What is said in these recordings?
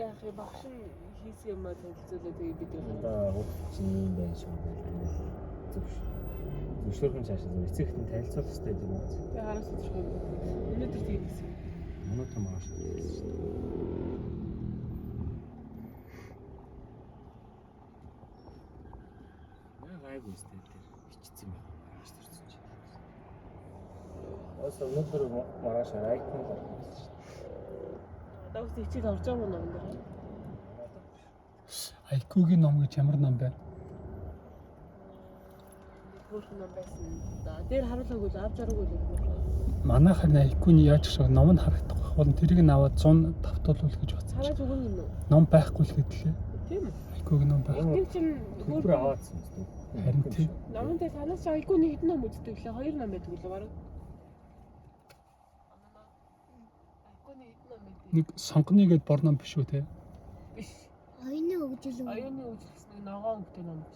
яах вэ? Багш нь хийсэн юм аа танилцуулаад тэгээ бид одоо хөгжин юм байна шүү дээ. Зөвшөөрөх цаашаа зөв эцэгт нь танилцуулах хэрэгтэй гэдэг үү? тэгээ хараас тодорхой юм. Өнөөдөр тийм гэсэн. Өнөөдөр маш гайгүй өстэй дээр бичсэн юм байна. Маш төрсөн чинь. Өөс өнөөдөр маргааш райтинг болсон шүү дээ. Дагс хичээл орж байгаа юм байна. Айкугийн ном гэж ямар ном бэ? Хөөрхөн ном байсан. Дээр харуулаагүй л авч араагүй л. Манай харин айкуны яаж шиг ном нь харагдах байх. Тэрийг нь аваад 100 тавтуулвал гэж бодсон. Хараач өгөн юм уу? Ном байхгүй л гэдлээ. Тийм үү? Айкугийн ном байх. Тэр чинь Хөөр аваадсан юм. Харин тийм. Номонтэй санаас айкуны хэдэн ном үздэг лээ? 2 ном байдаг лээ бараг. Айкуны хэдэн ном байдаг? Нэг сонгоны гээд бор ном биш үү те? Биш. Оюуны хөгжил. Оюуны үйлчлэгч нэг ногоон өнгөтэй ном гэж.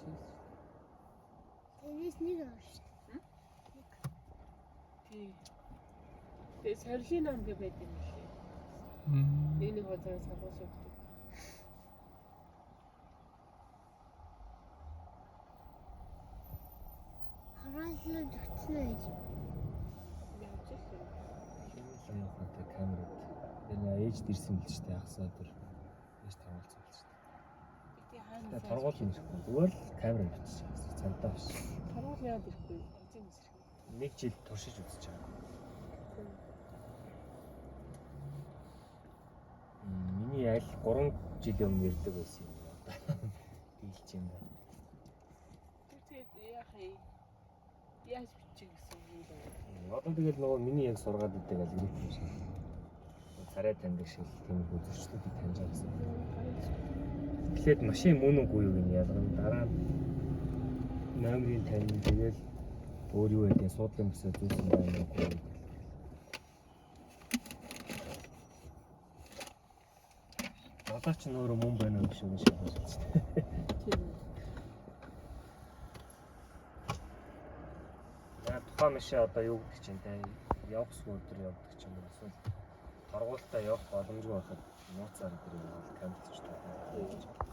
Тэрээс нэг авч. Тий. Тэгээ сорилын ном гэ байдаг юм лээ. Нэг хоцоос хаваас өгдөг. Хараалал төгцнө гэж. Яаж вэ? Хэмээн камерад. Энэ ээж дэрсэн л ч дээ хасаа дөр. Ээж тавуулсан л ч дээ. Тий хаана Торгуул юм шиг. Зүгээр л камер авчихсан. Цантаа биш. Торгуул яад ирэхгүй. Эзэн эсрэг. Нэг жил туршиж үзэж байгаа. Миний аль 3 жилийн өмнө ирдэг байсан юм одоо. Дийлж юм байна. Тэр тэгээд яах юм? Яаж бичих гэсэн юм бэ? Одоо тэгэл нөгөө миний яг сургаад идэг алгоритм юм шиг. Царай таньдаг шиг тиймэрхүү зөрчлүүдийг таньж байгаа гэсэн. Эхлээд машин мөн үгүй юу гэж ялгана. Дараа нь номерыг тань тэгэл өөр юу гэдэг суудлын бүсээ зүүсэн байна уу. Одоо ч нөөрэ мөн байна уу гэж шиг байна шүү дээ. Тийм. Тухайн машин одоо юу гэдэг чинь те явах өдөр явдаг ч юм уу эсвэл торгуултаа явах боломжгүй байхад нууцаар дээр бол камерч таа.